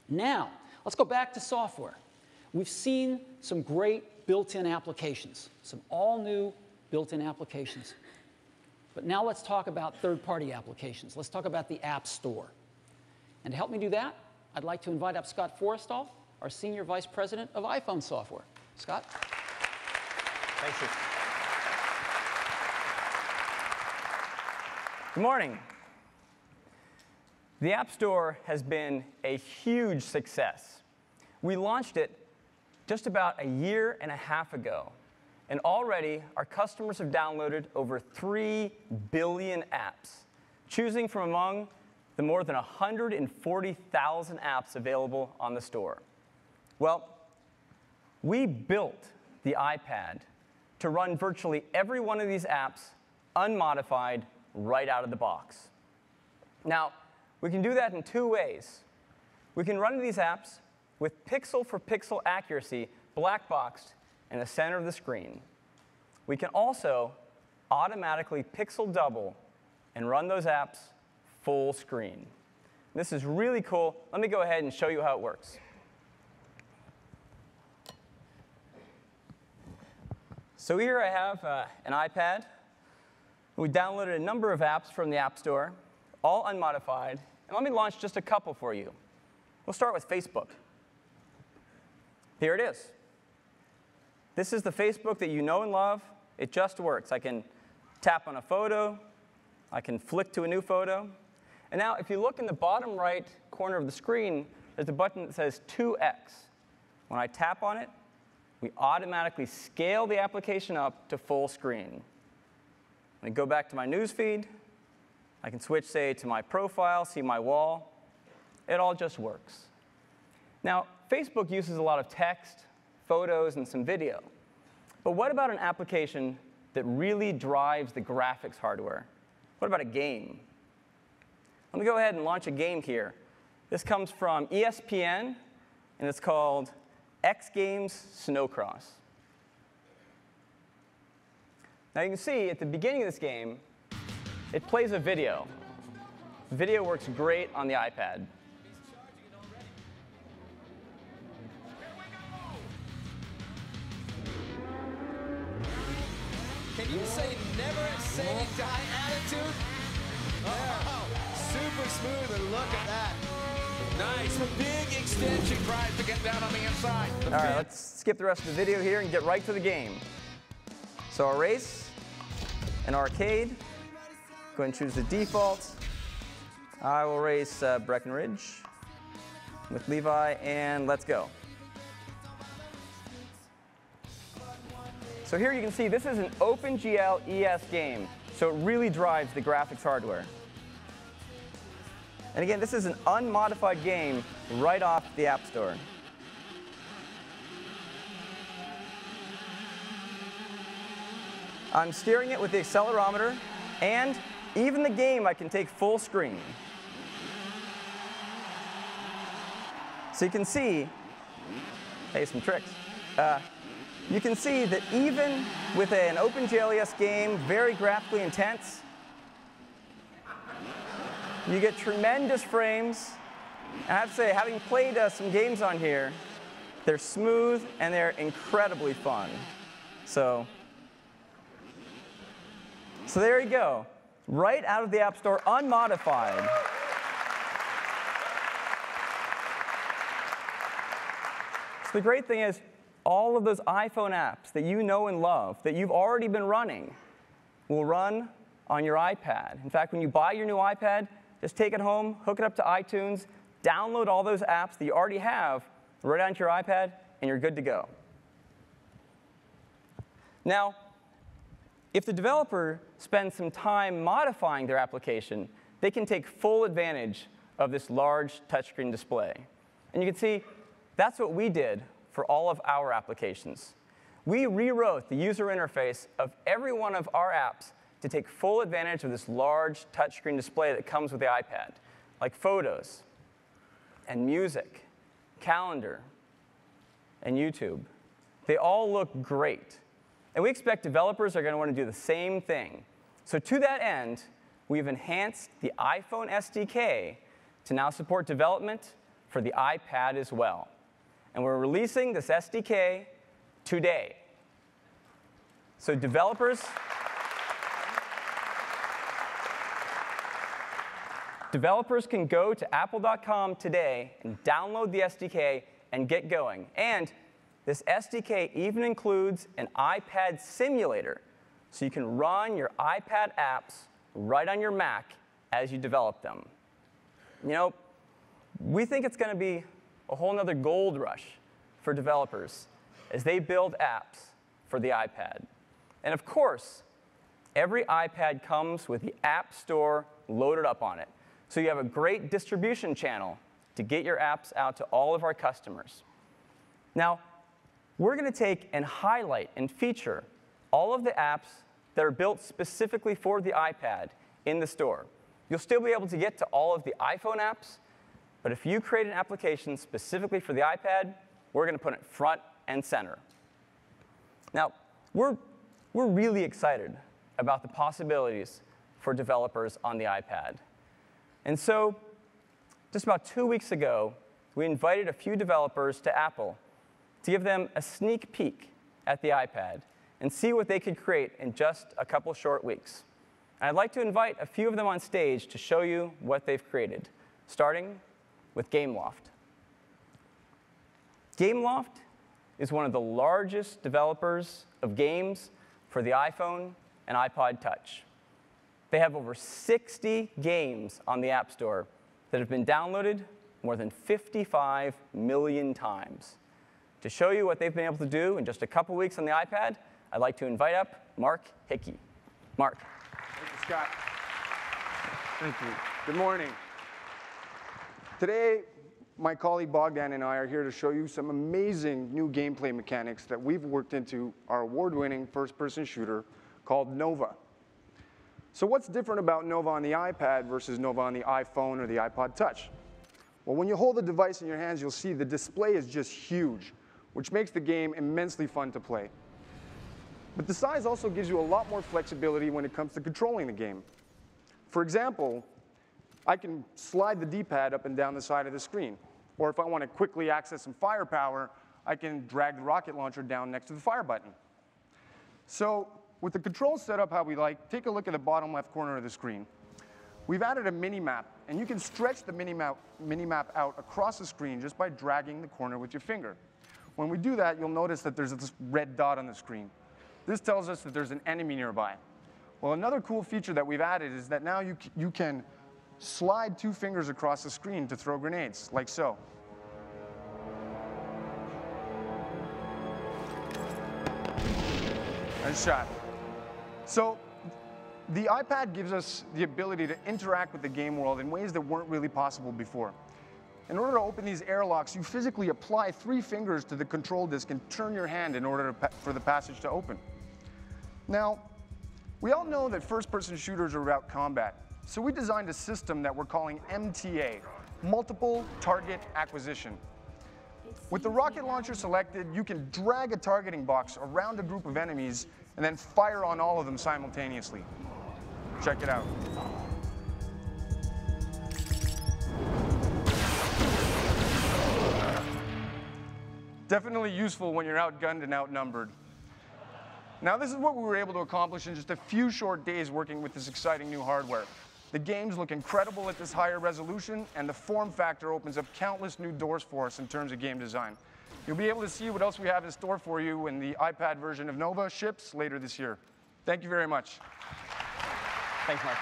Now, let's go back to software. We've seen some great built-in applications, some all-new built-in applications. But now let's talk about third-party applications. Let's talk about the App Store. And to help me do that, I'd like to invite up Scott Forrestal, our Senior Vice President of iPhone Software. Scott? Thanks. Good morning. The App Store has been a huge success. We launched it just about a year and a half ago. And already, our customers have downloaded over 3 billion apps, choosing from among the more than 140,000 apps available on the store. Well, we built the iPad to run virtually every one of these apps unmodified right out of the box. Now, we can do that in 2 ways. We can run these apps with pixel-for-pixel accuracy black-boxed in the center of the screen. We can also automatically pixel double and run those apps full screen. This is really cool. Let me go ahead and show you how it works. So here I have an iPad. We downloaded a number of apps from the App Store, all unmodified. And let me launch just a couple for you. We'll start with Facebook. Here it is. This is the Facebook that you know and love. It just works. I can tap on a photo. I can flick to a new photo. And now, if you look in the bottom right corner of the screen, there's a button that says 2x. When I tap on it, we automatically scale the application up to full screen. When I go back to my news feed, I can switch, say, to my profile, see my wall. It all just works. Now, Facebook uses a lot of text, photos, and some video. But what about an application that really drives the graphics hardware? What about a game? Let me go ahead and launch a game here. This comes from ESPN, and it's called X Games Snowcross. Now, you can see at the beginning of this game, it plays a video. The video works great on the iPad. Can you say never say die attitude? Oh, super smooth, and look at that. Nice, a big extension prize to get down on the inside. All right, let's skip the rest of the video here and get right to the game. So our race, an arcade. Go ahead and choose the default. I will race Breckenridge with Levi, and let's go. So here you can see this is an OpenGL ES game, so it really drives the graphics hardware. And again, this is an unmodified game right off the App Store. I'm steering it with the accelerometer, and even the game I can take full screen. So you can see, hey, some tricks. You can see that even with an OpenGL ES game, very graphically intense, you get tremendous frames. I have to say, having played some games on here, they're smooth and they're incredibly fun. So there you go. Right out of the App Store, unmodified. So the great thing is, all of those iPhone apps that you know and love, that you've already been running, will run on your iPad. In fact, when you buy your new iPad, just take it home, hook it up to iTunes, download all those apps that you already have right onto your iPad, and you're good to go. Now, if the developer spends some time modifying their application, they can take full advantage of this large touchscreen display. And you can see that's what we did for all of our applications. We rewrote the user interface of every one of our apps to take full advantage of this large touchscreen display that comes with the iPad, like Photos, and Music, Calendar, and YouTube. They all look great. And we expect developers are going to want to do the same thing. So to that end, we've enhanced the iPhone SDK to now support development for the iPad as well. And we're releasing this SDK today. So developers can go to apple.com today and download the SDK and get going. And this SDK even includes an iPad simulator, so you can run your iPad apps right on your Mac as you develop them. You know, we think it's going to be a whole nother gold rush for developers as they build apps for the iPad. And of course, every iPad comes with the App Store loaded up on it. So you have a great distribution channel to get your apps out to all of our customers. Now, we're going to take and highlight and feature all of the apps that are built specifically for the iPad in the store. You'll still be able to get to all of the iPhone apps, but if you create an application specifically for the iPad, we're going to put it front and center. Now, we're really excited about the possibilities for developers on the iPad. And so, just about 2 weeks ago, we invited a few developers to Apple to give them a sneak peek at the iPad and see what they could create in just a couple short weeks. And I'd like to invite a few of them on stage to show you what they've created, starting with Gameloft. Gameloft is one of the largest developers of games for the iPhone and iPod Touch. They have over 60 games on the App Store that have been downloaded more than 55 million times. To show you what they've been able to do in just a couple weeks on the iPad, I'd like to invite up Mark Hickey. Mark. Thank you, Scott. Thank you. Good morning. Today, my colleague Bogdan and I are here to show you some amazing new gameplay mechanics that we've worked into our award-winning first-person shooter called Nova. So what's different about Nova on the iPad versus Nova on the iPhone or the iPod Touch? Well, when you hold the device in your hands, you'll see the display is just huge, which makes the game immensely fun to play. But the size also gives you a lot more flexibility when it comes to controlling the game. For example, I can slide the D-pad up and down the side of the screen. Or if I want to quickly access some firepower, I can drag the rocket launcher down next to the fire button. So with the controls set up how we like, take a look at the bottom left corner of the screen. We've added a mini-map, and you can stretch the mini-map out across the screen just by dragging the corner with your finger. When we do that, you'll notice that there's this red dot on the screen. This tells us that there's an enemy nearby. Well, another cool feature that we've added is that now you can slide 2 fingers across the screen to throw grenades, like so. Nice shot. So the iPad gives us the ability to interact with the game world in ways that weren't really possible before. In order to open these airlocks, you physically apply 3 fingers to the control disk and turn your hand in order for the passage to open. Now, we all know that first-person shooters are about combat, so we designed a system that we're calling MTA, Multiple Target Acquisition. With the rocket launcher selected, you can drag a targeting box around a group of enemies and then fire on all of them simultaneously. Check it out. Definitely useful when you're outgunned and outnumbered. Now, this is what we were able to accomplish in just a few short days working with this exciting new hardware. The games look incredible at this higher resolution, and the form factor opens up countless new doors for us in terms of game design. You'll be able to see what else we have in store for you when the iPad version of Nova ships later this year. Thank you very much. Thanks, Mark.